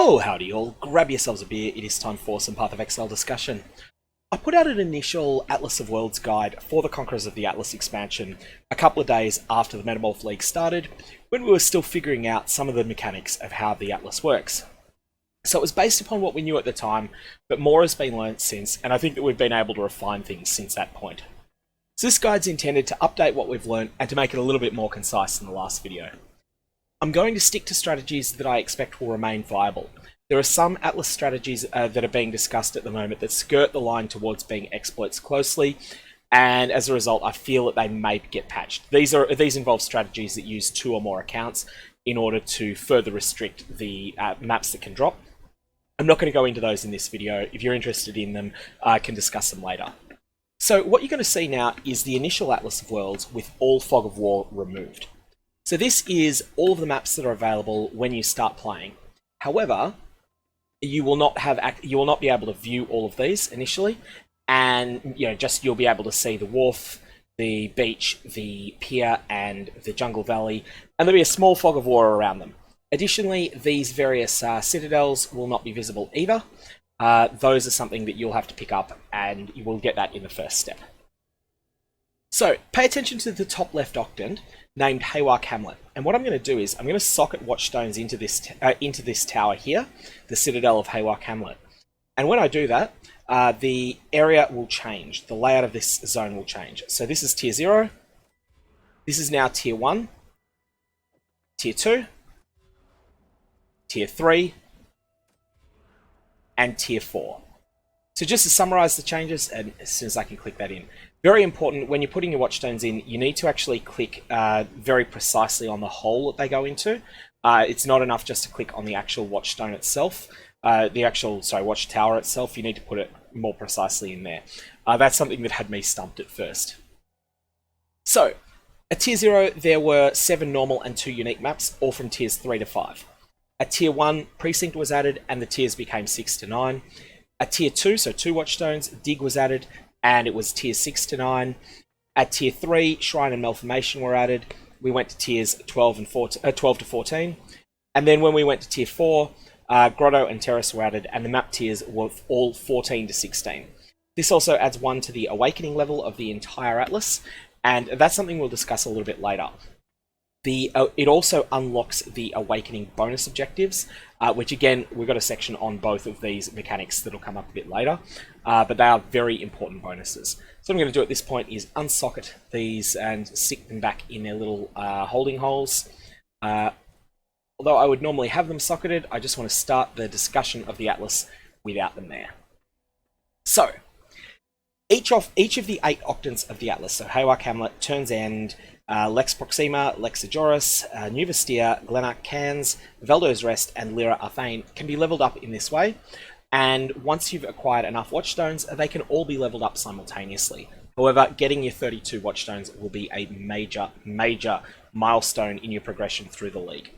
Oh, howdy all. Grab yourselves a beer. It is time for some Path of Exile discussion. I put out an initial Atlas of Worlds guide for the Conquerors of the Atlas expansion a couple of days after the Metamorph League started, when we were still figuring out some of the mechanics of how the Atlas works. So it was based upon what we knew at the time, but more has been learnt since, and I think that we've been able to refine things since that point. So this guide's intended to update what we've learnt and to make it a little bit more concise than the last video. I'm going to stick to strategies that I expect will remain viable. There are some Atlas strategies that are being discussed at the moment that skirt the line towards being exploits closely, and as a result I feel that they may get patched. These involve strategies that use 2 or more accounts in order to further restrict the maps that can drop. I'm not going to go into those in this video. If you're interested in them, I can discuss them later. So what you're going to see now is the initial Atlas of Worlds with all Fog of War removed. So this is all of the maps that are available when you start playing. However, you will not be able to view all of these initially, and you'll be able to see the wharf, the beach, the pier, and the jungle valley, and there'll be a small fog of war around them. Additionally, these various citadels will not be visible either. Those are something that you'll have to pick up, and you will get that in the first step. So pay attention to the top left octant named Haewark Hamlet, and what I'm going to do is I'm going to socket Watchstones into this tower here, the Citadel of Haewark Hamlet. And when I do that, the area will change. The layout of this zone will change. So this is tier 0. This is now tier 1, tier 2, tier 3, and tier 4. So just to summarize the changes, and as soon as I can click that in. Very important, when you're putting your Watchstones in, you need to actually click very precisely on the hole that they go into. It's not enough just to click on the actual Watchstone itself, Watchtower itself. You need to put it more precisely in there. That's something that had me stumped at first. So, at tier 0, there were 7 normal and 2 unique maps, all from tiers 3 to 5. At tier 1, Precinct was added, and the tiers became 6 to 9. At tier 2, so 2 Watchstones, Dig was added, and it was tiers 6 to 9. At tier 3, Shrine and Malformation were added. We went to tiers 12 to 14. And then when we went to tier 4, Grotto and Terrace were added, and the map tiers were all 14 to 16. This also adds 1 to the Awakening level of the entire Atlas, and that's something we'll discuss a little bit later. It also unlocks the Awakening bonus objectives, which again, we've got a section on both of these mechanics that'll come up a bit later, but they are very important bonuses. So what I'm going to do at this point is unsocket these and stick them back in their little holding holes. Although I would normally have them socketed, I just want to start the discussion of the Atlas without them there. So, each of the 8 octants of the Atlas, so Haewark Hamlet, Turn's End, Lex Proxima, Lex Ajoris, New Vestia, Glenark Cans, Veldo's Rest, and Lyra Arthane can be leveled up in this way, and once you've acquired enough Watchstones, they can all be leveled up simultaneously. However, getting your 32 Watchstones will be a major milestone in your progression through the league.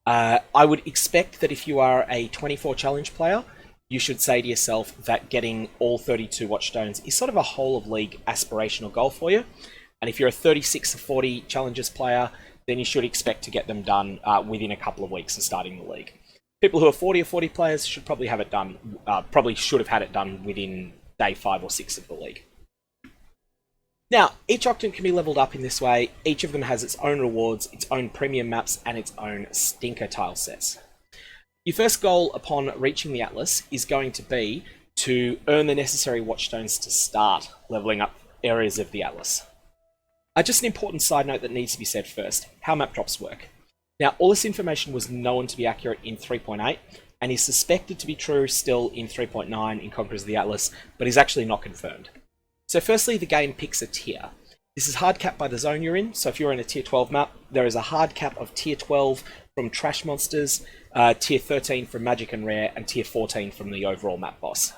I would expect that if you are a 24 challenge player, you should say to yourself that getting all 32 Watchstones is sort of a whole of league aspirational goal for you. And if you're a 36 or 40 challenges player, then you should expect to get them done within a couple of weeks of starting the league. People who are 40 or 40 players should probably have it done, should have had it done within day 5 or 6 of the league. Now, each octant can be leveled up in this way. Each of them has its own rewards, its own premium maps, and its own stinker tile sets. Your first goal upon reaching the Atlas is going to be to earn the necessary Watchstones to start leveling up areas of the Atlas. Just an important side note that needs to be said first, how map drops work. Now, all this information was known to be accurate in 3.8, and is suspected to be true still in 3.9 in Conquerors of the Atlas, but is actually not confirmed. So firstly, the game picks a tier. This is hard capped by the zone you're in, so if you're in a tier 12 map, there is a hard cap of tier 12 from Trash Monsters, tier 13 from Magic and Rare, and tier 14 from the overall map boss.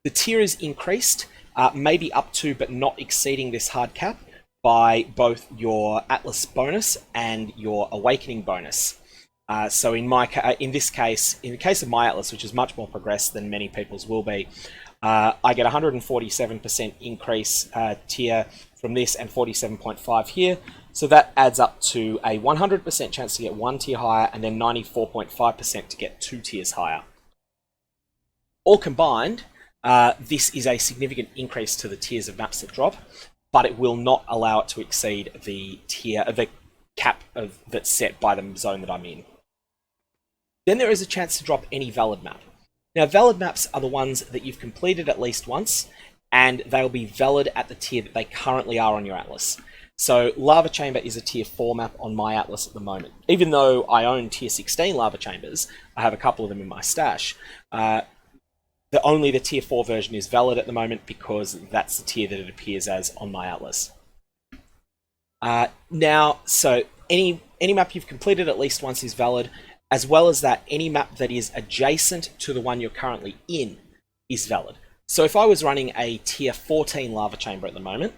The tier is increased, maybe up to but not exceeding this hard cap, by both your Atlas bonus and your Awakening bonus. So in the case of my Atlas, which is much more progressed than many people's will be, I get 147% increase tier from this and 47.5 here. So that adds up to a 100% chance to get 1 tier higher, and then 94.5% to get 2 tiers higher. All combined, this is a significant increase to the tiers of maps that drop, but it will not allow it to exceed the cap that's set by the zone that I'm in. Then there is a chance to drop any valid map. Now, valid maps are the ones that you've completed at least once, and they'll be valid at the tier that they currently are on your atlas. So Lava Chamber is a tier 4 map on my atlas at the moment. Even though I own tier 16 Lava Chambers, I have a couple of them in my stash, only the tier 4 version is valid at the moment because that's the tier that it appears as on my atlas. Now, so any map you've completed at least once is valid, as well as that any map that is adjacent to the one you're currently in is valid. So if I was running a tier 14 Lava Chamber at the moment,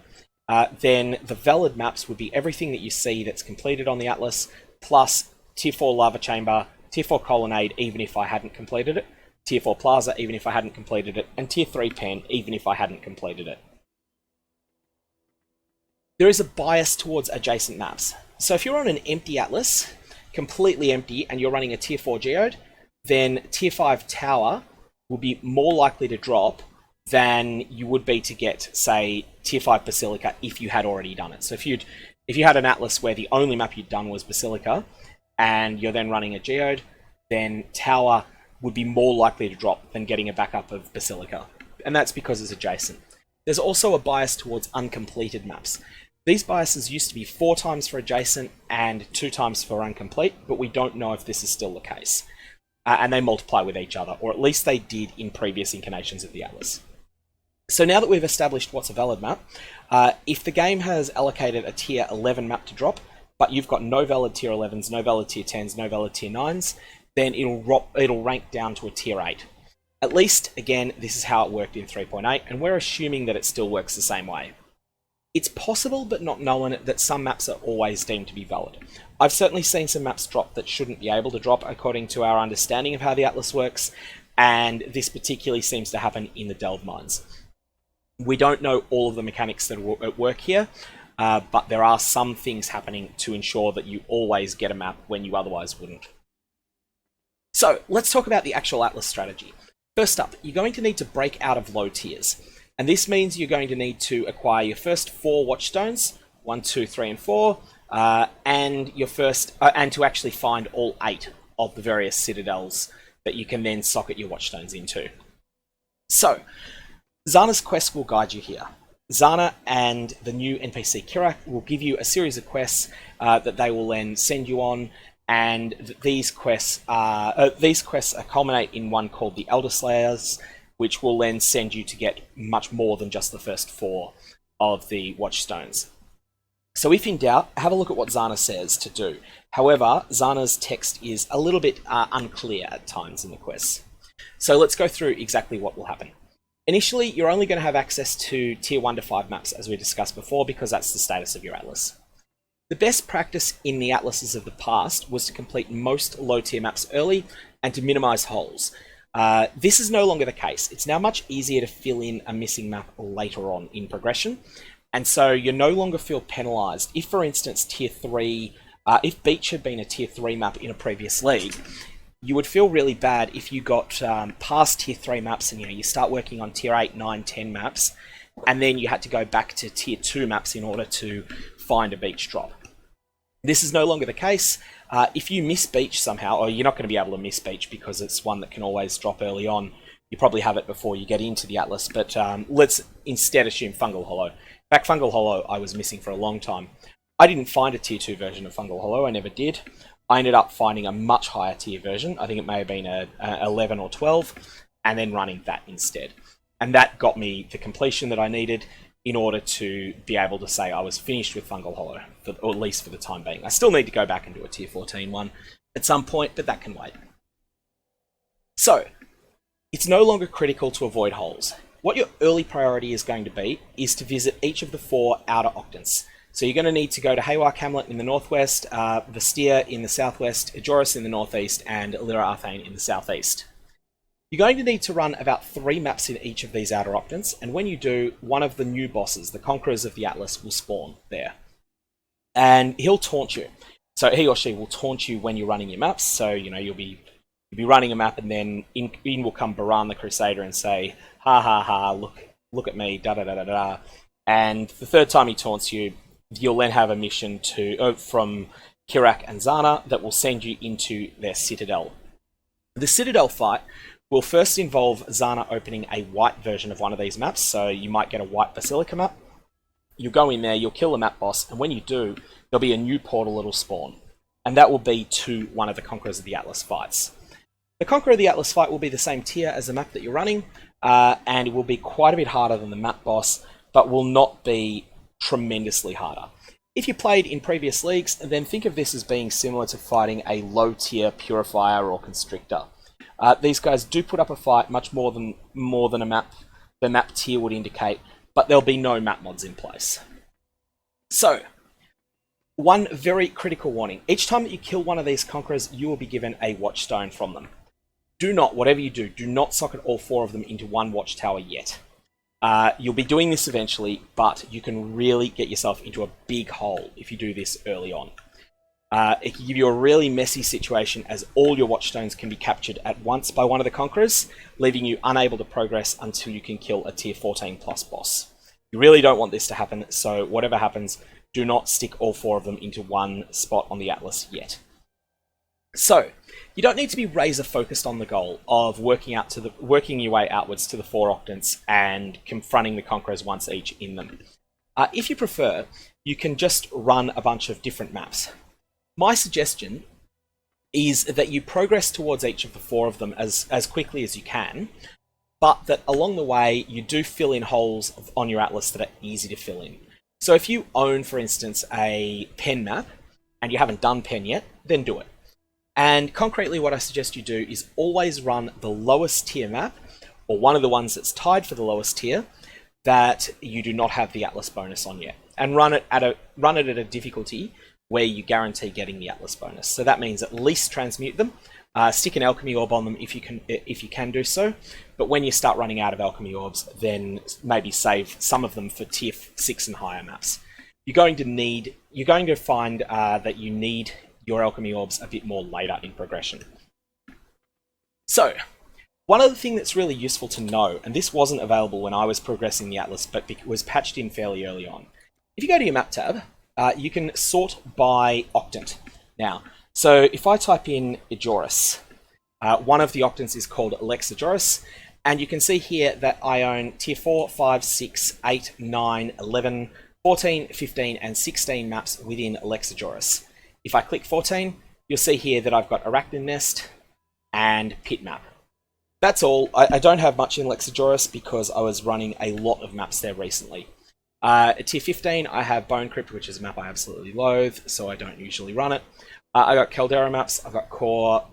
then the valid maps would be everything that you see that's completed on the atlas, plus tier 4 Lava Chamber, tier 4 Colonnade, even if I hadn't completed it, tier 4 Plaza, even if I hadn't completed it, and tier 3 Pen, even if I hadn't completed it. There is a bias towards adjacent maps. So if you're on an empty atlas, completely empty, and you're running a tier 4 Geode, then tier 5 Tower will be more likely to drop than you would be to get, say, tier 5 Basilica if you had already done it. So if you had an atlas where the only map you'd done was Basilica, and you're then running a Geode, then Tower would be more likely to drop than getting a backup of Basilica. And that's because it's adjacent. There's also a bias towards uncompleted maps. These biases used to be 4 times for adjacent and 2 times for incomplete, but we don't know if this is still the case. And they multiply with each other, or at least they did in previous incarnations of the atlas. So now that we've established what's a valid map, if the game has allocated a tier 11 map to drop, but you've got no valid tier 11s, no valid tier 10s, no valid tier 9s, then it'll rank down to a tier 8. At least, again, this is how it worked in 3.8, and we're assuming that it still works the same way. It's possible, but not known, that some maps are always deemed to be valid. I've certainly seen some maps drop that shouldn't be able to drop according to our understanding of how the atlas works, and this particularly seems to happen in the Delve mines. We don't know all of the mechanics that are at work here, but there are some things happening to ensure that you always get a map when you otherwise wouldn't. So let's talk about the actual atlas strategy. First up, you're going to need to break out of low tiers. And this means you're going to need to acquire your first 4 Watchstones, 1, 2, 3, and 4, and to actually find all 8 of the various citadels that you can then socket your Watchstones into. So, Zana's quest will guide you here. Zana and the new NPC Kirak will give you a series of quests that they will then send you on, and these quests culminate in one called the Elder Slayers, which will then send you to get much more than just the first 4 of the Watchstones. So if in doubt, have a look at what Zana says to do. However, Zana's text is a little bit unclear at times in the quests. So let's go through exactly what will happen. Initially, you're only going to have access to tier 1 to 5 maps, as we discussed before, because that's the status of your atlas. The best practice in the atlases of the past was to complete most low-tier maps early and to minimize holes. This is no longer the case. It's now much easier to fill in a missing map later on in progression, and so you no longer feel penalized. If, for instance, tier 3, if Beach had been a tier 3 map in a previous league, you would feel really bad if you got past tier 3 maps and you start working on tier 8, 9, 10 maps, and then you had to go back to tier 2 maps in order to find a Beach drop. This is no longer the case. If you miss Beach somehow, or you're not going to be able to miss Beach because it's one that can always drop early on, you probably have it before you get into the atlas, but let's instead assume Fungal Hollow. In fact, Fungal Hollow I was missing for a long time. I didn't find a tier 2 version of Fungal Hollow, I never did. I ended up finding a much higher tier version, I think it may have been a 11 or 12, and then running that instead. And that got me the completion that I needed in order to be able to say I was finished with Fungal Hollow, or at least for the time being. I still need to go back and do a tier 14 one at some point, but that can wait. So, it's no longer critical to avoid holes. What your early priority is going to be is to visit each of the 4 outer octants. So you're going to need to go to Haewark Hamlet in the northwest, Vestia in the southwest, Joris in the northeast, and Lyra Arthane in the southeast. You're going to need to run about 3 maps in each of these outer octants, and when you do, one of the new bosses, the Conquerors of the Atlas, will spawn there. and he'll taunt you. So he or she will taunt you when you're running your maps. So you'll be running a map, and then in will come Baran the Crusader and say, "Ha ha ha! Look at me!" Da da da da da. And the third time he taunts you, you'll then have a mission from Kirak and Zana that will send you into their citadel. The citadel fight will first involve Zana opening a white version of one of these maps. So you might get a white Basilica map. You'll go in there, you'll kill the map boss, and when you do, there'll be a new portal that'll spawn. And that will be to one of the Conquerors of the Atlas fights. The Conqueror of the Atlas fight will be the same tier as the map that you're running, and it will be quite a bit harder than the map boss, but will not be tremendously harder. If you played in previous leagues, then think of this as being similar to fighting a low-tier Purifier or Constrictor. These guys do put up a fight much more than the map tier would indicate, but there'll be no map mods in place. So, one very critical warning. Each time that you kill one of these Conquerors, you will be given a Watchstone from them. Do not, whatever you do not socket all 4 of them into one Watchtower yet. You'll be doing this eventually, but you can really get yourself into a big hole if you do this early on. It can give you a really messy situation, as all your Watchstones can be captured at once by one of the Conquerors, leaving you unable to progress until you can kill a tier 14 plus boss. You really don't want this to happen, so whatever happens, do not stick all 4 of them into one spot on the Atlas yet. So, you don't need to be razor focused on the goal of working your way outwards to the 4 octants and confronting the Conquerors once each in them. If you prefer, you can just run a bunch of different maps. My suggestion is that you progress towards each of the 4 of them as quickly as you can, but that along the way you do fill in holes on your Atlas that are easy to fill in. So if you own, for instance, a pen map, and you haven't done pen yet, then do it. And concretely, what I suggest you do is always run the lowest tier map, or one of the ones that's tied for the lowest tier, that you do not have the Atlas bonus on yet. And run it at a difficulty where you guarantee getting the Atlas bonus. So that means at least transmute them. Stick an alchemy orb on them if you can do so. But when you start running out of alchemy orbs, then maybe save some of them for tier 6 and higher maps. You're going to find that you need your alchemy orbs a bit more later in progression. So, one other thing that's really useful to know, and this wasn't available when I was progressing the Atlas, but was patched in fairly early on. If you go to your map tab, you can sort by octant. Now, so if I type in Ejoris, one of the octants is called Ejoris, and you can see here that I own tier 4, 5, 6, 8, 9, 11, 14, 15, and 16 maps within Ejoris. If I click 14, you'll see here that I've got Arachnid Nest and Pit Map. That's all. I don't have much in Ejoris because I was running a lot of maps there recently. At tier 15, I have Bone Crypt, which is a map I absolutely loathe, so I don't usually run it. I got Caldera maps, I've got Core,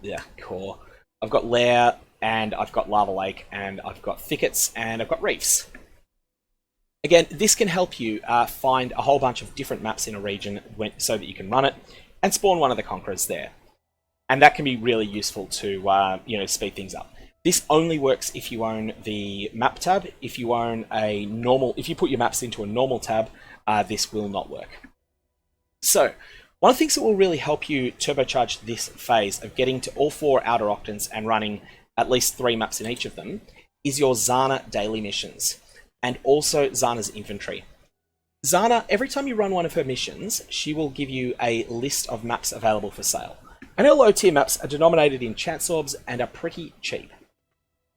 I've got Lair, and I've got Lava Lake, and I've got Thickets, and I've got Reefs. Again, this can help you find a whole bunch of different maps in a region so that you can run it, and spawn one of the Conquerors there. And that can be really useful to speed things up. This only works if you own the map tab. If you put your maps into a normal tab, this will not work. So, one of the things that will really help you turbocharge this phase of getting to all 4 outer octants and running at least 3 maps in each of them is your Zana daily missions, and also Zana's inventory. Zana, every time you run one of her missions, she will give you a list of maps available for sale. And her low tier maps are denominated in chance orbs and are pretty cheap.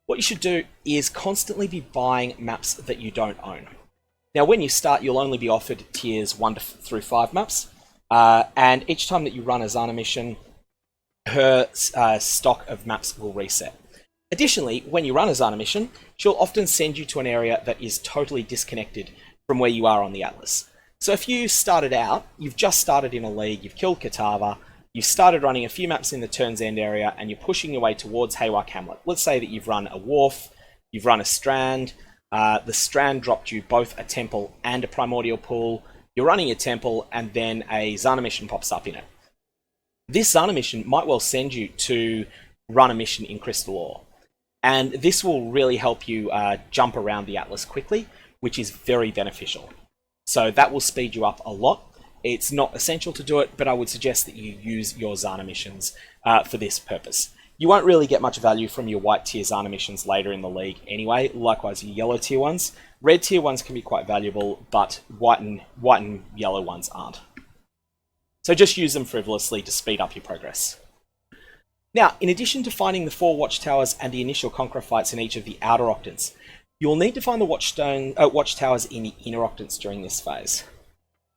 What you should do is constantly be buying maps that you don't own. Now, when you start, you'll only be offered tiers 1 through 5 maps, and each time that you run a Zana mission, her stock of maps will reset. Additionally, when you run a Zana mission, she'll often send you to an area that is totally disconnected from where you are on the Atlas. So if you started out, you've just started in a league, you've killed Katava, you've started running a few maps in the Turn's End area, and you're pushing your way towards Haewark Hamlet. Let's say that you've run a Wharf, you've run a Strand, the Strand dropped you both a Temple and a Primordial Pool, you're running a Temple, and then a Zana mission pops up in it. This Zana mission might well send you to run a mission in Crystal Ore. And this will really help you jump around the Atlas quickly, which is very beneficial. So that will speed you up a lot. It's not essential to do it, but I would suggest that you use your Zana missions for this purpose. You won't really get much value from your white tier Zana missions later in the league anyway, likewise your yellow tier ones. Red tier ones can be quite valuable, but white and yellow ones aren't. So just use them frivolously to speed up your progress. Now, in addition to finding the 4 watchtowers and the initial Conqueror fights in each of the outer octants, you'll need to find the watchtowers in the inner octants during this phase.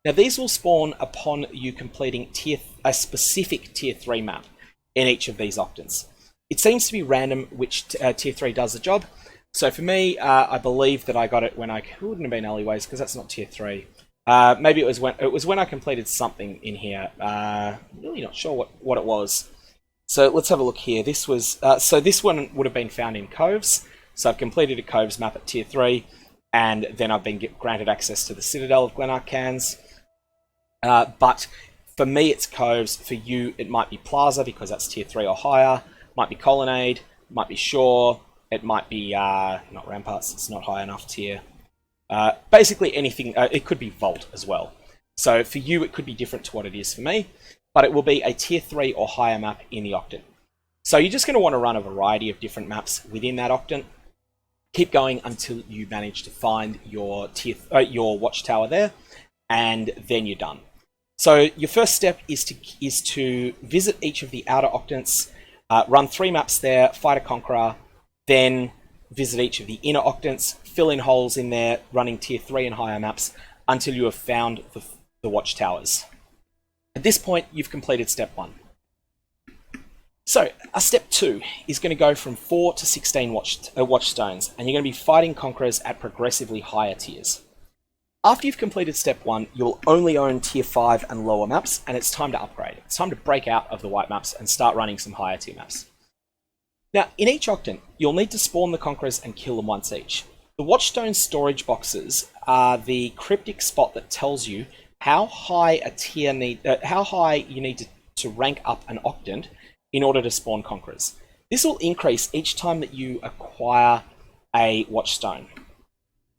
Now, these will spawn upon you completing a specific tier 3 map in each of these octants. It seems to be random which tier 3 does the job. So for me, I believe that I got it when it wouldn't have been alleyways because that's not tier 3. Maybe it was when I completed something in here. Really not sure what it was. So let's have a look here. This was so this one would have been found in Coves. So I've completed a Coves map at tier 3, and then I've been granted access to the Citadel of Glenarcans. But for me, it's Coves. For you, it might be Plaza because that's tier 3 or higher. Might be Colonnade. Might be Shore. It might be not Ramparts. It's not high enough tier. Basically anything. It could be Vault as well. So for you, it could be different to what it is for me. But it will be a tier 3 or higher map in the Octant. So you're just going to want to run a variety of different maps within that Octant. Keep going until you manage to find your watchtower there, and then you're done. So your first step is to visit each of the outer Octants, run 3 maps there, fight a Conqueror, then visit each of the inner Octants, fill in holes in there, running tier 3 and higher maps until you have found the watchtowers. At this point, you've completed step 1. So, step 2 is going to go from 4 to 16 watchstones, and you're going to be fighting Conquerors at progressively higher tiers. After you've completed step 1, you'll only own tier 5 and lower maps, and it's time to upgrade. It's time to break out of the white maps and start running some higher tier maps. Now, in each Octant, you'll need to spawn the Conquerors and kill them once each. The Watchstone storage boxes are the cryptic spot that tells you how high you need to rank up an Octant in order to spawn Conquerors. This will increase each time that you acquire a Watchstone.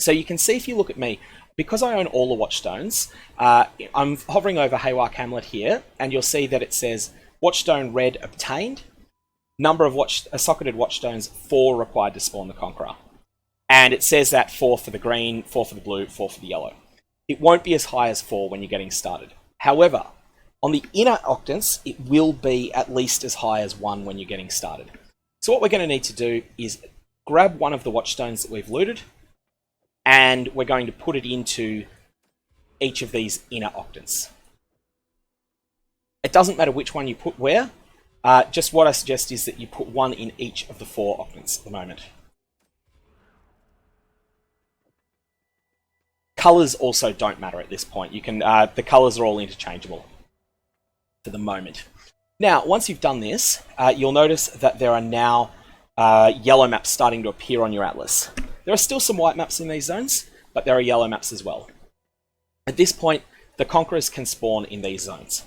So you can see if you look at me, because I own all the Watchstones, I'm hovering over Haewark Hamlet here, and you'll see that it says Watchstone Red obtained, number of socketed Watchstones 4 required to spawn the Conqueror. And it says that 4 for the green, 4 for the blue, 4 for the yellow. It won't be as high as 4 when you're getting started. However, on the inner Octants, it will be at least as high as 1 when you're getting started. So what we're going to need to do is grab one of the Watchstones that we've looted, and we're going to put it into each of these inner Octants. It doesn't matter which one you put where, just what I suggest is that you put one in each of the 4 Octants at the moment. Colors also don't matter at this point. You can the colors are all interchangeable for the moment. Now, once you've done this, you'll notice that there are now yellow maps starting to appear on your atlas. There are still some white maps in these zones, but there are yellow maps as well. At this point, the Conquerors can spawn in these zones.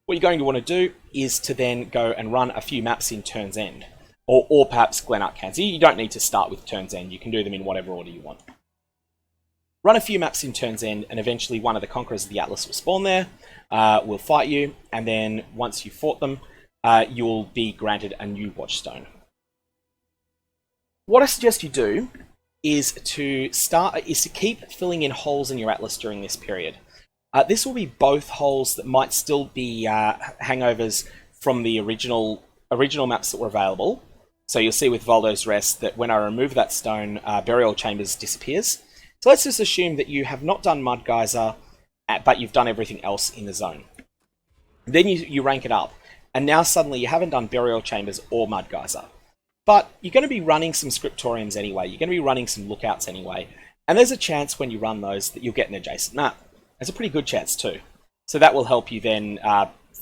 What you're going to want to do is to then go and run a few maps in Turn's End, or perhaps Glenarcans. You don't need to start with Turn's End. You can do them in whatever order you want. Run a few maps in Turn's End, and eventually one of the Conquerors of the Atlas will spawn there, will fight you, and then once you've fought them, you'll be granted a new Watchstone. What I suggest you do is to keep filling in holes in your Atlas during this period. This will be both holes that might still be hangovers from the original maps that were available. So you'll see with Voldo's Rest that when I remove that stone, Burial Chambers disappears. So let's just assume that you have not done Mud Geyser, but you've done everything else in the zone. Then you rank it up, and now suddenly you haven't done Burial Chambers or Mud Geyser. But you're going to be running some Scriptoriums anyway, you're going to be running some Lookouts anyway, and there's a chance when you run those that you'll get an adjacent map. There's a pretty good chance too. So that will help you then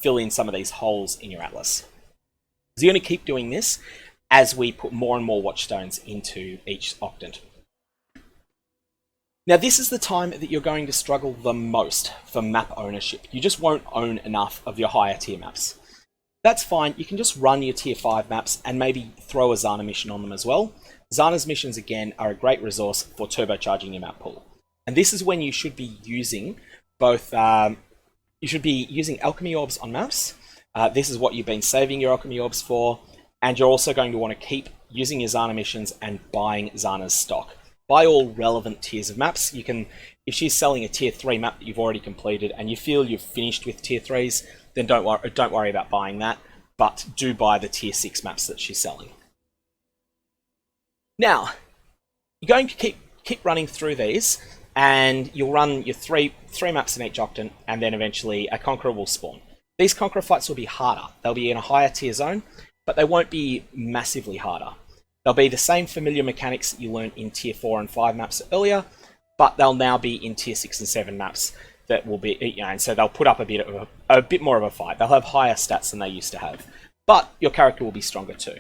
fill in some of these holes in your Atlas. So you're going to keep doing this as we put more and more Watchstones into each Octant. Now this is the time that you're going to struggle the most for map ownership. You just won't own enough of your higher tier maps. That's fine, you can just run your tier 5 maps and maybe throw a Zana mission on them as well. Zana's missions again are a great resource for turbocharging your map pool. And this is when you should be using both you should be using alchemy orbs on maps. This is what you've been saving your alchemy orbs for, and you're also going to want to keep using your Zana missions and buying Zana's stock. Buy all relevant tiers of maps. You can, if she's selling a tier 3 map that you've already completed and you feel you've finished with tier 3s, then don't worry about buying that, but do buy the tier 6 maps that she's selling. Now, you're going to keep running through these, and you'll run your three maps in each Octant, and then eventually a Conqueror will spawn. These Conqueror fights will be harder. They'll be in a higher tier zone, but they won't be massively harder. They'll be the same familiar mechanics that you learned in tier 4 and 5 maps earlier, but they'll now be in tier 6 and 7 maps that will be, you know, and so they'll put up a bit more of a fight. They'll have higher stats than they used to have, but your character will be stronger too.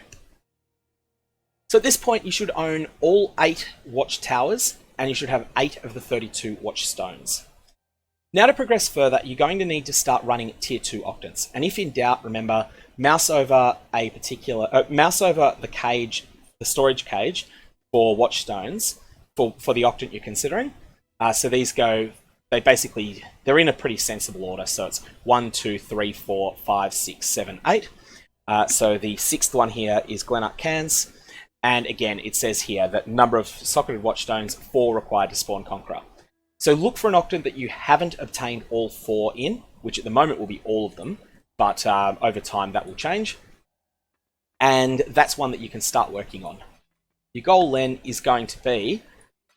So at this point, you should own all 8 watchtowers, and you should have 8 of the 32 watchstones. Now to progress further, you're going to need to start running tier 2 octants. And if in doubt, remember, mouse over the cage, the storage cage for watchstones for the octant you're considering. So these go, they're in a pretty sensible order. So it's 1, 2, 3, 4, 5, 6, 7, 8. So the 6th one here is Glenark Cans. And again, it says here that number of socketed watchstones, 4 required to spawn Conqueror. So look for an octant that you haven't obtained all 4 in, which at the moment will be all of them, but over time that will change. And that's one that you can start working on. Your goal then is going to be,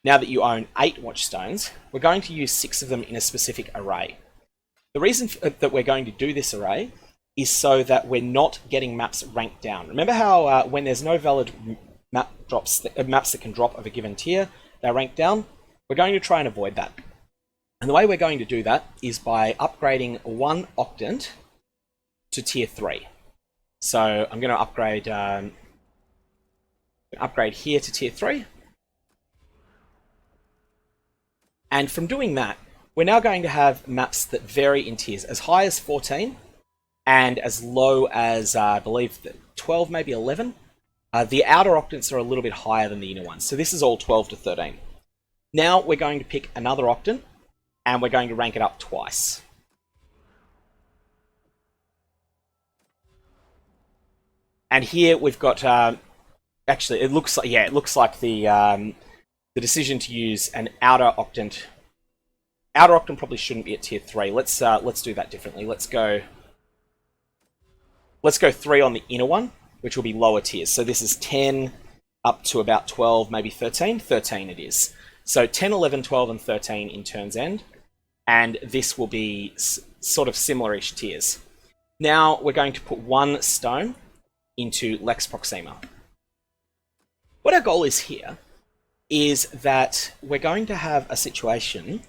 now that you own 8 watchstones, we're going to use 6 of them in a specific array. The reason that we're going to do this array is so that we're not getting maps ranked down. Remember how when there's no valid maps that can drop of a given tier, they're ranked down? We're going to try and avoid that. And the way we're going to do that is by upgrading one octant to tier 3. So I'm going to upgrade here to tier 3. And from doing that, we're now going to have maps that vary in tiers, as high as 14 and as low as, I believe, 12, maybe 11. The outer octants are a little bit higher than the inner ones. So this is all 12 to 13. Now we're going to pick another octant, and we're going to rank it up twice. And here we've got, actually, it looks like the decision to use an outer octant. Outer octant probably shouldn't be at tier 3. Let's do that differently. Let's go 3 on the inner one, which will be lower tiers. So this is 10 up to about 12, maybe 13. 13 it is. So 10, 11, 12, and 13 in Turn's End. And this will be sort of similar-ish tiers. Now we're going to put 1 stone into Lex Proxima. What our goal is here is that we're going to have a situation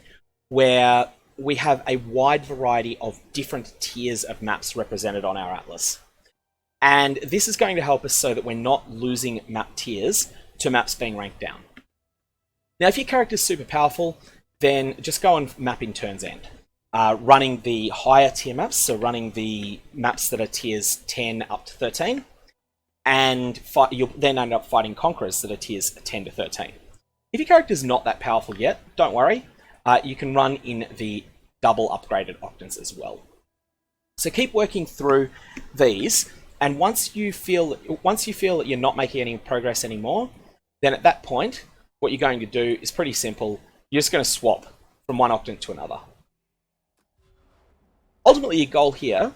where we have a wide variety of different tiers of maps represented on our atlas. And this is going to help us so that we're not losing map tiers to maps being ranked down. Now, if your character's super powerful, then just go and map in Turn's End. Running the higher tier maps, so running the maps that are tiers 10 up to 13, and you'll then end up fighting Conquerors that are tiers 10 to 13. If your character's not that powerful yet, don't worry. You can run in the double upgraded octants as well. So keep working through these, and once you feel that you're not making any progress anymore, then at that point, what you're going to do is pretty simple. You're just going to swap from one octant to another. Ultimately, your goal here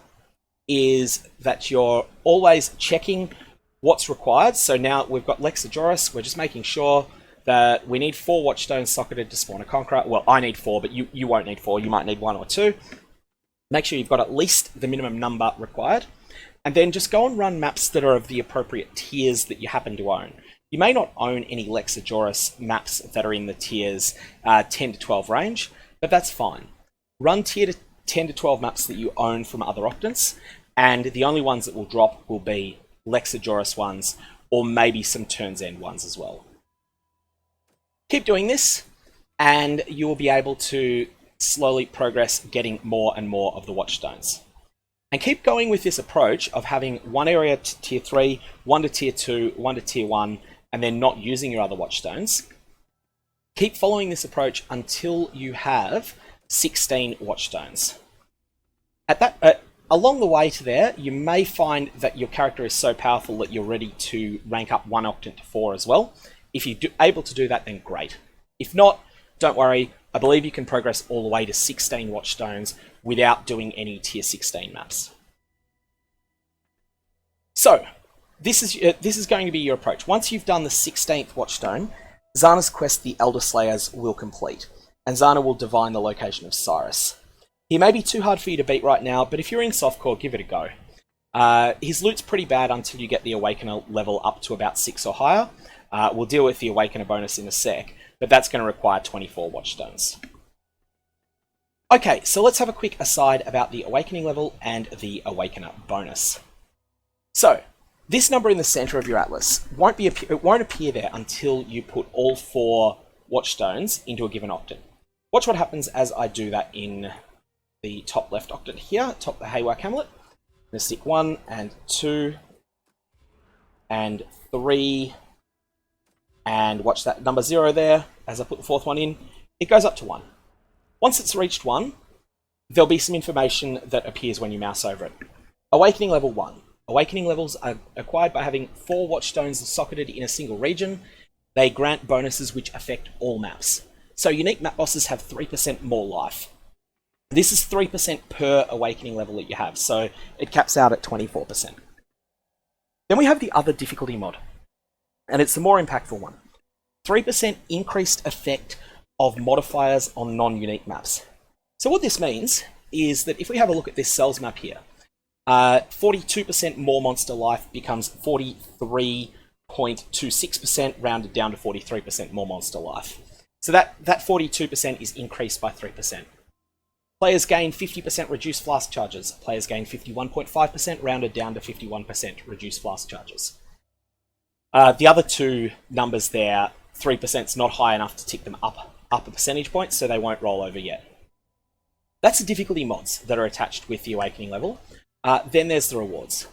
is that you're always checking what's required. So now we've got Lexajoris. We're just making sure that we need 4 watchstones socketed to spawn a Conqueror. Well, I need 4, but you won't need 4. You might need 1 or 2. Make sure you've got at least the minimum number required. And then just go and run maps that are of the appropriate tiers that you happen to own. You may not own any Lexajoris maps that are in the tiers 10 to 12 range, but that's fine. Run tier 10 to 12 maps that you own from other octants, and the only ones that will drop will be Lexajoris ones, or maybe some Turn's End ones as well. Keep doing this, and you will be able to slowly progress getting more and more of the watchstones. And keep going with this approach of having one area to tier 3, 1 to tier 2, 1 to tier 1, and then not using your other watchstones. Keep following this approach until you have 16 watchstones. Along the way to there, you may find that your character is so powerful that you're ready to rank up 1 octant to 4 as well. If you're able to do that, then great. If not, don't worry. I believe you can progress all the way to 16 Watchstones without doing any tier 16 maps. So, this is going to be your approach. Once you've done the 16th Watchstone, Zana's quest, the Elder Slayers, will complete, and Zana will divine the location of Cyrus. He may be too hard for you to beat right now, but if you're in softcore, give it a go. His loot's pretty bad until you get the Awakener level up to about 6 or higher. We'll deal with the Awakener bonus in a sec, but that's going to require 24 Watchstones. Okay, so let's have a quick aside about the Awakening level and the Awakener bonus. So, this number in the center of your atlas won't appear there until you put all 4 Watchstones into a given octant. Watch what happens as I do that in the top left octant here, top the Haewark Hamlet. I'm going to stick 1 and 2 and 3, and watch that number 0 there as I put the 4th one in. It goes up to 1. Once it's reached 1, there'll be some information that appears when you mouse over it. Awakening level 1. Awakening levels are acquired by having 4 Watchstones socketed in a single region. They grant bonuses which affect all maps. So unique map bosses have 3% more life. This is 3% per Awakening level that you have, so it caps out at 24%. Then we have the other difficulty mod, and it's the more impactful one. 3% increased effect of modifiers on non-unique maps. So what this means is that if we have a look at this cells map here, 42% more monster life becomes 43.26%, rounded down to 43% more monster life. So that 42% is increased by 3%. Players gain 50% reduced flask charges. Players gain 51.5%, rounded down to 51% reduced flask charges. The other two numbers there, 3% is not high enough to tick them up a percentage point, so they won't roll over yet. That's the difficulty mods that are attached with the Awakening level. Then there's the rewards.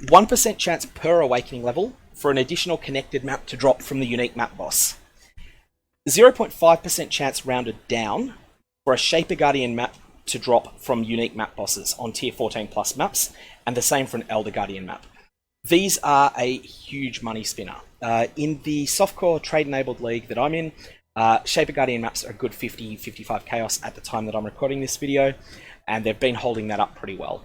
1% chance per Awakening level for an additional connected map to drop from the unique map boss. 0.5% chance rounded down for a Shaper Guardian map to drop from unique map bosses on tier 14 plus maps, and the same for an Elder Guardian map. These are a huge money spinner. In the softcore trade-enabled league that I'm in, Shaper Guardian maps are a good 50-55 chaos at the time that I'm recording this video, and they've been holding that up pretty well.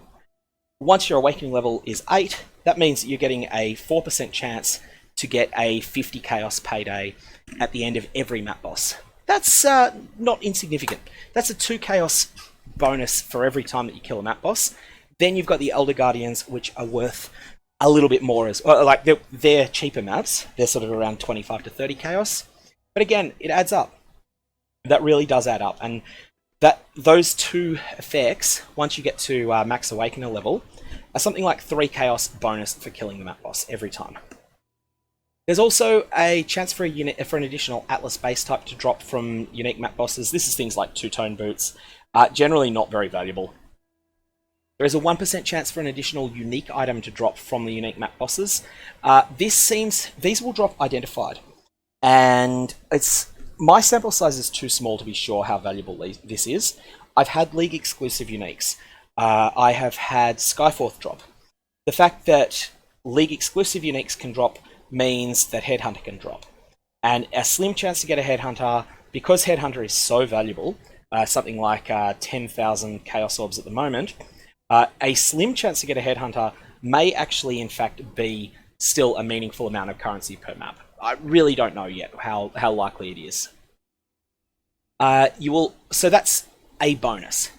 Once your Awakening level is 8, that means that you're getting a 4% chance to get a 50 chaos payday at the end of every map boss. That's not insignificant. That's a 2 chaos bonus for every time that you kill a map boss. Then you've got the Elder Guardians, which are worth a little bit more as well. Like they're cheaper maps. They're sort of around 25 to 30 chaos. But again, it adds up. That really does add up. And those 2 effects, once you get to max Awakener level, are something like 3 chaos bonus for killing the map boss every time. There's also a chance for an additional Atlas base type to drop from unique map bosses. This is things like two-tone boots. Generally not very valuable. There is a 1% chance for an additional unique item to drop from the unique map bosses. These will drop identified. And my sample size is too small to be sure how valuable this is. I've had League exclusive uniques. I have had Skyforth drop. The fact that League exclusive uniques can drop means that Headhunter can drop. And a slim chance to get a Headhunter, because Headhunter is so valuable, something like 10,000 Chaos Orbs at the moment, a slim chance to get a Headhunter may actually in fact be still a meaningful amount of currency per map. I really don't know yet how likely it is. So that's a bonus.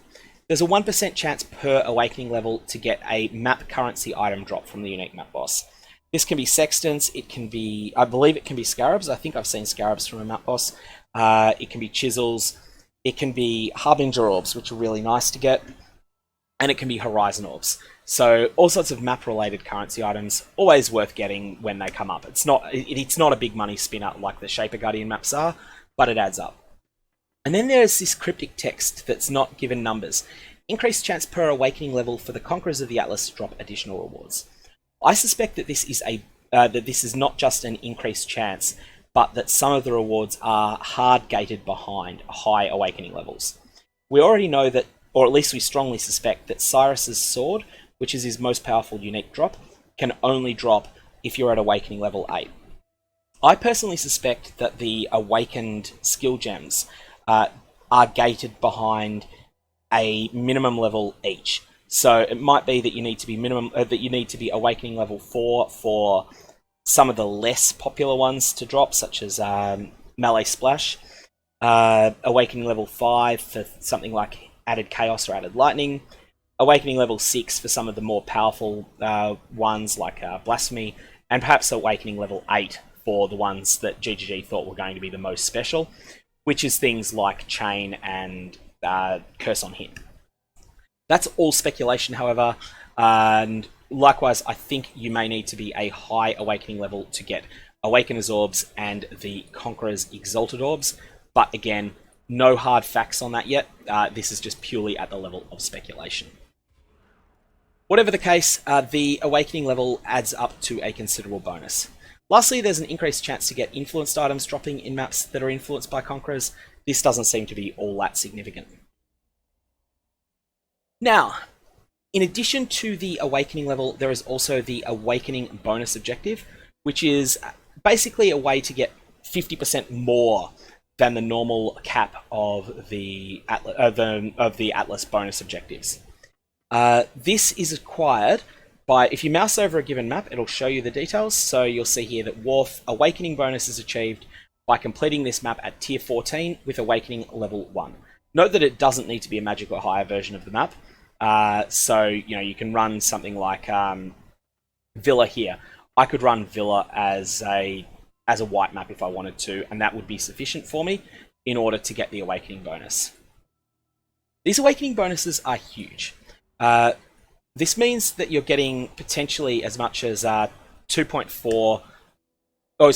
There's a 1% chance per Awakening level to get a map currency item drop from the unique map boss. This can be Sextants, it can be, I believe it can be Scarabs. I think I've seen Scarabs from a map boss. It can be Chisels, it can be Harbinger Orbs, which are really nice to get, and it can be Horizon Orbs. So all sorts of map-related currency items, always worth getting when they come up. It's not a big money spinner like the Shaper Guardian maps are, but it adds up. And then there's this cryptic text that's not given numbers. Increased chance per Awakening level for the Conquerors of the Atlas to drop additional rewards. I suspect that this is not just an increased chance, but that some of the rewards are hard gated behind high Awakening levels. We already know that or at least we strongly suspect that Cyrus's sword, which is his most powerful unique drop, can only drop if you're at Awakening level 8. I personally suspect that the awakened skill gems are gated behind a minimum level each. So it might be that you need to be Awakening level 4 for some of the less popular ones to drop, such as Melee Splash. Awakening level 5 for something like added Chaos or added Lightning. Awakening level 6 for some of the more powerful ones like Blasphemy. And perhaps Awakening level 8 for the ones that GGG thought were going to be the most special, which is things like Chain and Curse on Hit. That's all speculation, however, and likewise, I think you may need to be a high Awakening level to get Awakener's Orbs and the Conquerors Exalted Orbs, but again, no hard facts on that yet. This is just purely at the level of speculation. Whatever the case, the Awakening level adds up to a considerable bonus. Lastly, there's an increased chance to get influenced items dropping in maps that are influenced by Conquerors. This doesn't seem to be all that significant. Now, in addition to the Awakening level, there is also the Awakening bonus objective, which is basically a way to get 50% more than the normal cap of the Atlas bonus objectives. This is acquired by, if you mouse over a given map, it'll show you the details. So you'll see here that Wharf Awakening bonus is achieved by completing this map at tier 14 with Awakening level 1. Note that it doesn't need to be a magic or higher version of the map. So, you can run something like Villa here. I could run Villa as a white map if I wanted to, and that would be sufficient for me in order to get the Awakening bonus. These Awakening bonuses are huge. This means that you're getting potentially as much as 2.2 or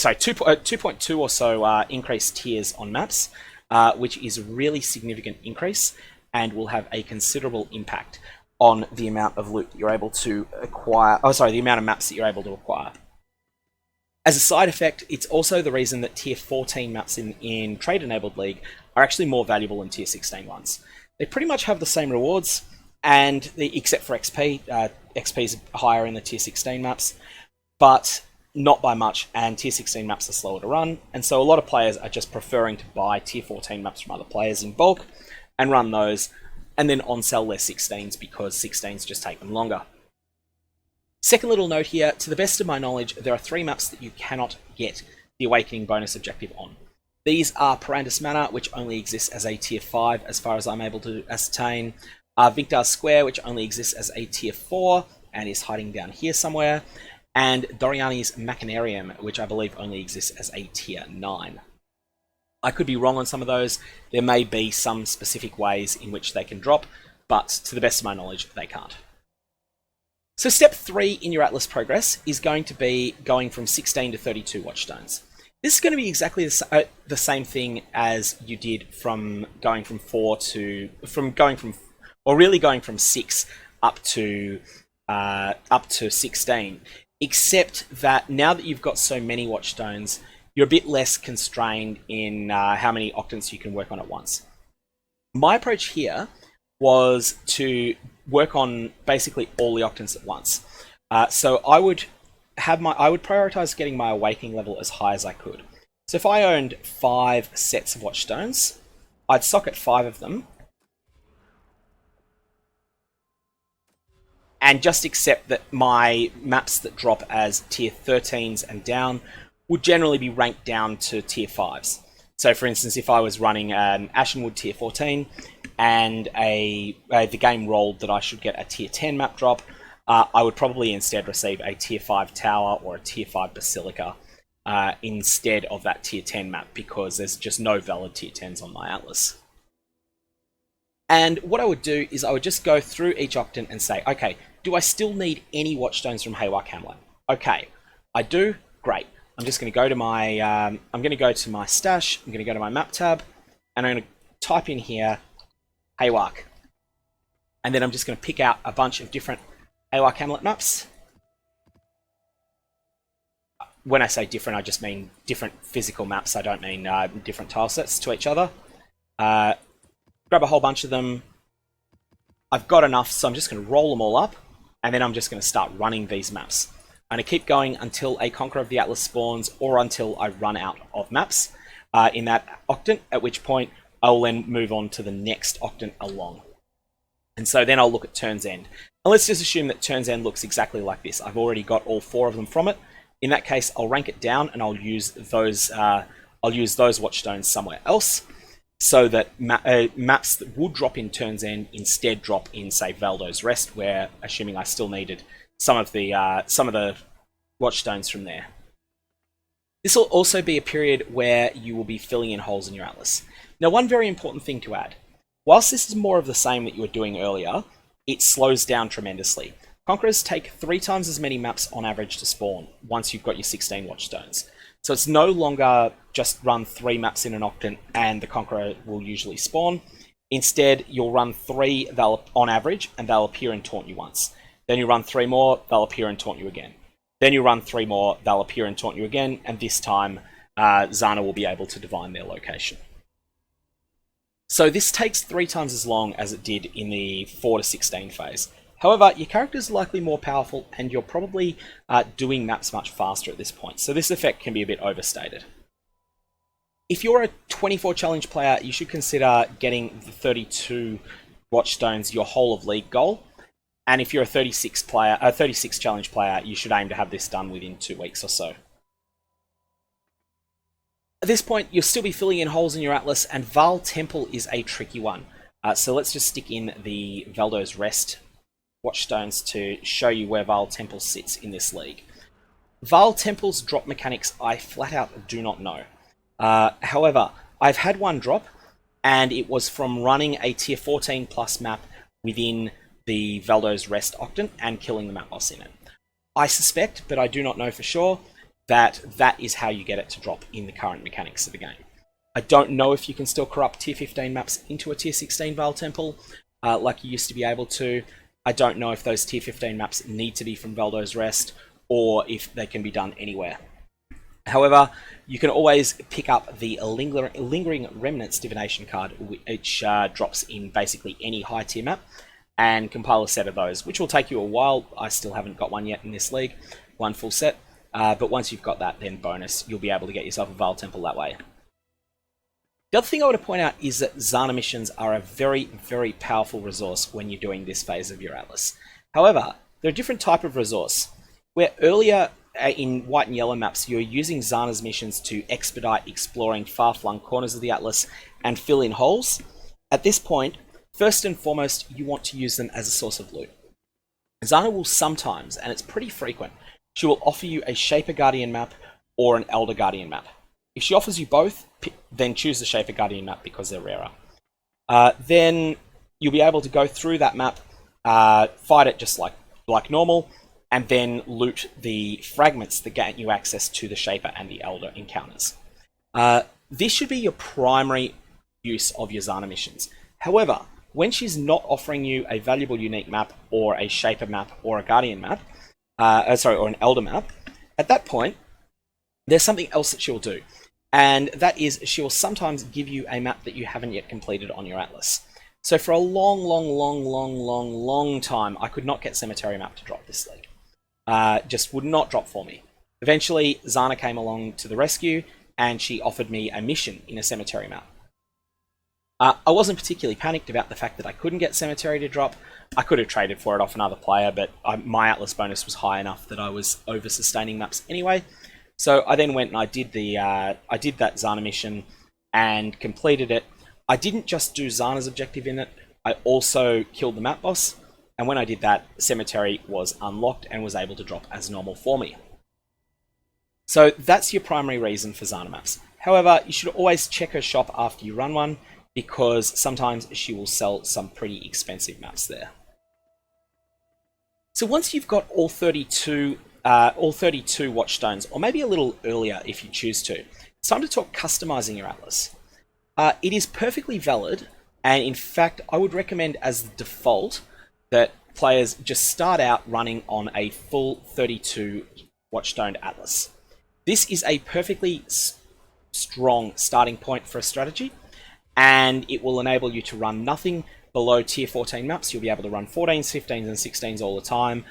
so increased tiers on maps, which is a really significant increase and will have a considerable impact on the amount of loot that you're able to acquire. The amount of maps that you're able to acquire. As a side effect, it's also the reason that tier 14 maps in Trade Enabled League are actually more valuable than tier 16 ones. They pretty much have the same rewards, and except for XP. XP is higher in the tier 16 maps, but not by much, and tier 16 maps are slower to run, and so a lot of players are just preferring to buy tier 14 maps from other players in bulk and run those, and then on-sell their 16s because 16s just take them longer. Second little note here, to the best of my knowledge, there are 3 maps that you cannot get the Awakening bonus objective on. These are Parandus Manor, which only exists as a tier 5 as far as I'm able to ascertain, Victor's Square, which only exists as a tier 4 and is hiding down here somewhere, and Doriani's Machinarium, which I believe only exists as a tier 9. I could be wrong on some of those. There may be some specific ways in which they can drop, but to the best of my knowledge, they can't. So step 3 in your Atlas progress is going to be going from 16 to 32 Watchstones. This is going to be exactly the same thing as you did from going from 6 up to 16, except that now that you've got so many Watchstones, you're a bit less constrained in how many octants you can work on at once. My approach here was to work on basically all the octants at once. So I would prioritize getting my Awakening level as high as I could. So if I owned 5 sets of Watchstones, I'd socket 5 of them and just accept that my maps that drop as tier 13s and down would generally be ranked down to tier 5s. So for instance, if I was running an Ashenwood tier 14 and the game rolled that I should get a tier 10 map drop, I would probably instead receive a tier 5 tower or a tier 5 basilica instead of that tier 10 map, because there's just no valid tier 10s on my Atlas. And what I would do is I would just go through each octant and say, okay, do I still need any Watchstones from Haewark Hamlet? Okay, I do. Great. I'm just going to go to my stash. I'm going to go to my map tab, and I'm going to type in here Haewark, and then I'm just going to pick out a bunch of different Haewark Hamlet maps. When I say different, I just mean different physical maps. I don't mean different tile sets to each other. Grab a whole bunch of them, I've got enough, so I'm just going to roll them all up, and then I'm just going to start running these maps. I'm going to keep going until a Conqueror of the Atlas spawns, or until I run out of maps in that octant, at which point I will then move on to the next octant along. And so then I'll look at Turn's End. And let's just assume that Turn's End looks exactly like this. I've already got all 4 of them from it. In that case, I'll rank it down, and I'll use those Watchstones somewhere else, so that maps that would drop in Turn's End instead drop in, say, Valdo's Rest, where, assuming I still needed some of the Watchstones from there. This will also be a period where you will be filling in holes in your Atlas. Now, one very important thing to add. Whilst this is more of the same that you were doing earlier, it slows down tremendously. Conquerors take 3 times as many maps on average to spawn once you've got your 16 Watchstones. So it's no longer just run 3 maps in an octant and the Conqueror will usually spawn. Instead, you'll run 3 on average, and they'll appear and taunt you once. Then you run 3 more, they'll appear and taunt you again. Then you run 3 more, they'll appear and taunt you again, and this time Zana will be able to divine their location. So this takes 3 times as long as it did in the 4 to 16 phase. However, your character is likely more powerful, and you're probably doing maps much faster at this point, so this effect can be a bit overstated. If you're a 24 challenge player, you should consider getting the 32 Watchstones your whole of league goal, and if you're a 36 challenge player, you should aim to have this done within 2 weeks or so. At this point, you'll still be filling in holes in your Atlas, and Val Temple is a tricky one. So let's just stick in the Valdo's Rest Watchstones to show you where Val Temple sits in this league. Val Temple's drop mechanics I flat out do not know. However, I've had one drop, and it was from running a tier 14 plus map within the Valdo's Rest Octant and killing the map boss in it. I suspect, but I do not know for sure, that is how you get it to drop in the current mechanics of the game. I don't know if you can still corrupt tier 15 maps into a tier 16 Val Temple, like you used to be able to. I don't know if those tier 15 maps need to be from Valdo's Rest, or if they can be done anywhere. However, you can always pick up the Lingering Remnants Divination card, which drops in basically any high tier map, and compile a set of those, which will take you a while. I still haven't got one yet in this league, one full set. But once you've got that, then bonus, you'll be able to get yourself a Val Temple that way. The other thing I want to point out is that Zana missions are a very, very powerful resource when you're doing this phase of your Atlas. However, they're a different type of resource. Where earlier in white and yellow maps, you're using Zana's missions to expedite exploring far-flung corners of the Atlas and fill in holes. At this point, first and foremost, you want to use them as a source of loot. Zana will sometimes, and it's pretty frequent, she will offer you a Shaper Guardian map or an Elder Guardian map. If she offers you both, then choose the Shaper Guardian map because they're rarer. Then you'll be able to go through that map, fight it just like normal, and then loot the fragments that get you access to the Shaper and the Elder encounters. This should be your primary use of your Zana missions. However, when she's not offering you a valuable unique map or a Shaper map or a Guardian map, or an Elder map, at that point, there's something else that she'll do. And that is, she will sometimes give you a map that you haven't yet completed on your Atlas. So for a long time, I could not get Cemetery map to drop this league. Just would not drop for me. Eventually, Zana came along to the rescue, and she offered me a mission in a Cemetery map. I wasn't particularly panicked about the fact that I couldn't get Cemetery to drop. I could have traded for it off another player, but my Atlas bonus was high enough that I was over-sustaining maps anyway. So I then went and I did that Zana mission and completed it. I didn't just do Zana's objective in it, I also killed the map boss, and when I did that, Cemetery was unlocked and was able to drop as normal for me. So that's your primary reason for Zana maps. However, you should always check her shop after you run one, because sometimes she will sell some pretty expensive maps there. So once you've got all 32 Watchstones, or maybe a little earlier if you choose to, it's time to talk customizing your Atlas. It is perfectly valid, and in fact, I would recommend as the default that players just start out running on a full 32 Watchstone Atlas. This is a perfectly strong starting point for a strategy, and it will enable you to run nothing below tier 14 maps, you'll be able to run 14s, 15s, and 16s all the time.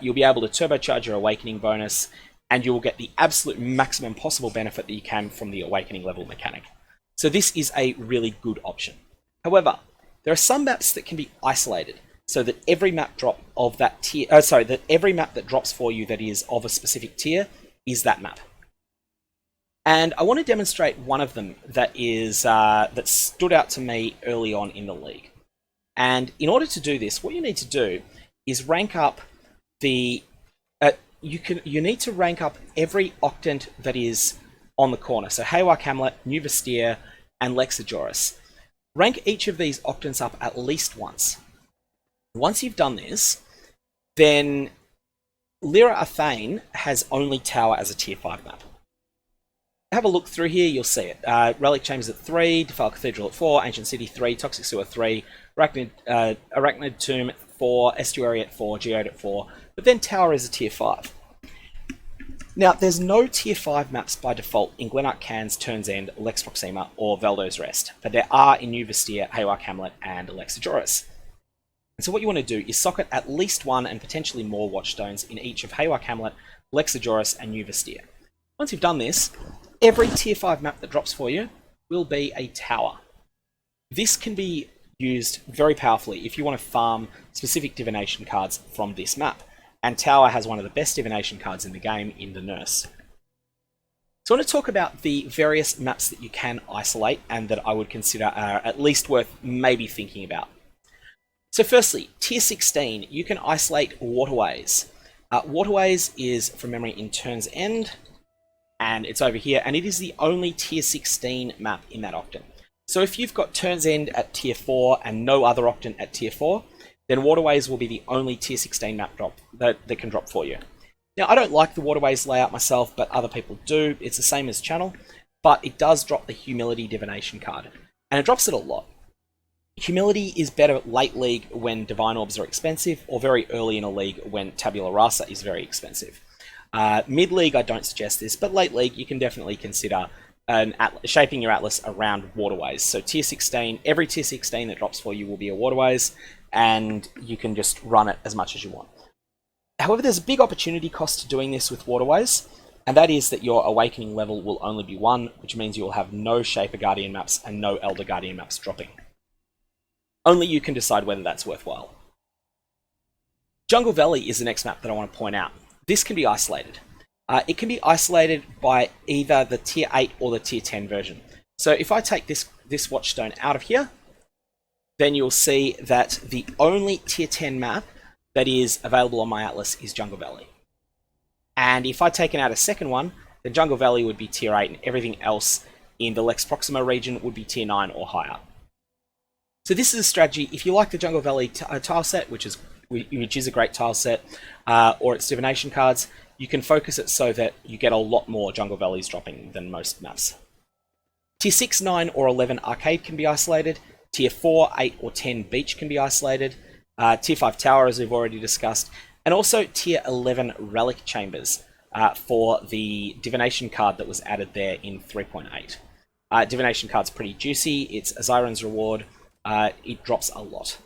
You'll be able to turbocharge your Awakening bonus, and you will get the absolute maximum possible benefit that you can from the Awakening level mechanic. So this is a really good option. However, there are some maps that can be isolated, so that every map drop of that tier, that every map that drops for you that is of a specific tier is that map. And I want to demonstrate one of them that is that stood out to me early on in the league. And in order to do this, what you need to do is rank up the you need to rank up every octant that is on the corner. So Haewark Hamlet, New Vestir, and Lexajoris. Rank each of these octants up at least once. Once you've done this, then Lyra Athane has only Tower as a tier 5 map. Have a look through here, you'll see it. Relic Chambers at 3, Defiled Cathedral at 4, Ancient City 3, Toxic Sewer 3, Arachnid Tomb at 4, Estuary at 4, Geode at 4, but then Tower is a tier 5. Now, there's no tier 5 maps by default in Glenark Cairns, Turns End, Lex Proxima, or Veldo's Rest, but there are in New Vestir, Haewark Hamlet, and Lexajoris. And so what you want to do is socket at least one and potentially more Watchstones in each of Haewark Hamlet, Lexajoris, and New Vestir. Once you've done this, every tier 5 map that drops for you will be a tower. This can be used very powerfully if you want to farm specific divination cards from this map, and Tower has one of the best divination cards in the game in the Nurse. So I want to talk about the various maps that you can isolate and that I would consider are at least worth maybe thinking about. So firstly, tier 16, you can isolate Waterways. Waterways is, from memory, in Turns End, and it's over here, and it is the only tier 16 map in that octant. So if you've got Turns End at tier 4 and no other octant at tier 4, then Waterways will be the only tier 16 map drop that can drop for you. Now, I don't like the Waterways layout myself, but other people do. It's the same as Channel, but it does drop the Humility Divination card, and it drops it a lot. Humility is better late league when Divine Orbs are expensive, or very early in a league when Tabula Rasa is very expensive. Mid-league, I don't suggest this, but late league, you can definitely consider shaping your Atlas around Waterways. So tier 16, every tier 16 that drops for you will be a Waterways, and you can just run it as much as you want. However, there's a big opportunity cost to doing this with Waterways, and that is that your Awakening level will only be 1, which means you will have no Shaper Guardian maps and no Elder Guardian maps dropping. Only you can decide whether that's worthwhile. Jungle Valley is the next map that I want to point out. This can be isolated. It can be isolated by either the tier 8 or the tier 10 version. So if I take this Watchstone out of here, then you'll see that the only tier 10 map that is available on my Atlas is Jungle Valley. And if I take out a second one, then Jungle Valley would be tier 8 and everything else in the Lex Proxima region would be tier 9 or higher. So this is a strategy, if you like the Jungle Valley tile set, which is a great tile set, or its divination cards, you can focus it so that you get a lot more Jungle Valleys dropping than most maps. Tier 6, 9, or 11 Arcade can be isolated. Tier 4, 8, or 10 Beach can be isolated. Tier 5 Tower, as we've already discussed. And also Tier 11 Relic Chambers for the divination card that was added there in 3.8. Divination card's pretty juicy. It's Aziron's Reward. It drops a lot.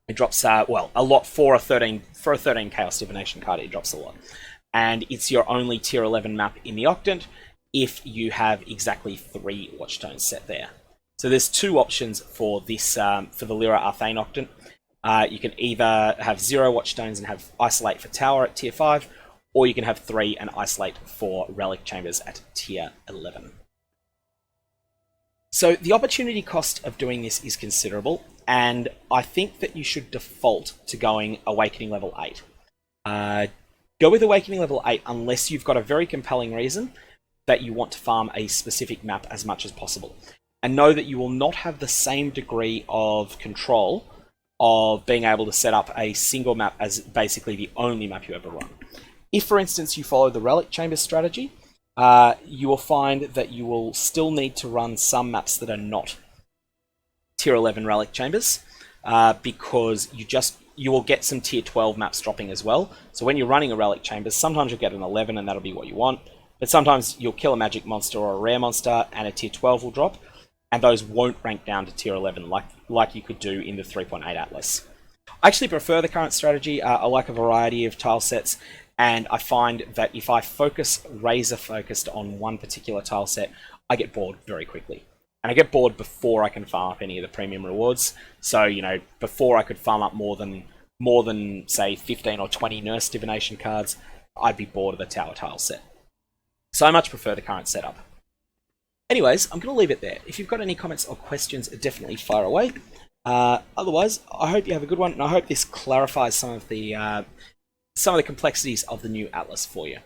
It drops, a lot for a 13 Chaos Divination card. It drops a lot. And it's your only tier 11 map in the Octant if you have exactly 3 Watchstones set there. So there's 2 options for this, for the Lyra Athane Octant. You can either have 0 Watchstones and have Isolate for Tower at tier 5, or you can have 3 and Isolate for Relic Chambers at tier 11. So the opportunity cost of doing this is considerable, and I think that you should default to going Awakening Level 8. Go with Awakening Level 8 unless you've got a very compelling reason that you want to farm a specific map as much as possible. And know that you will not have the same degree of control of being able to set up a single map as basically the only map you ever run. If, for instance, you follow the Relic Chamber strategy, you will find that you will still need to run some maps that are not tier 11 Relic Chambers, because you will get some tier 12 maps dropping as well. So when you're running a Relic Chambers, sometimes you'll get an 11 and that'll be what you want, but sometimes you'll kill a magic monster or a rare monster and a tier 12 will drop, and those won't rank down to tier 11 like you could do in the 3.8 Atlas. I actually prefer the current strategy. I like a variety of tile sets, and I find that if I focus razor focused on one particular tile set, I get bored very quickly. And I get bored before I can farm up any of the premium rewards. So, you know, before I could farm up more than say 15 or 20 Nurse Divination cards, I'd be bored of the tower tile set. So I much prefer the current setup. Anyways, I'm going to leave it there. If you've got any comments or questions, definitely fire away. Otherwise, I hope you have a good one, and I hope this clarifies some of the complexities of the new Atlas for you.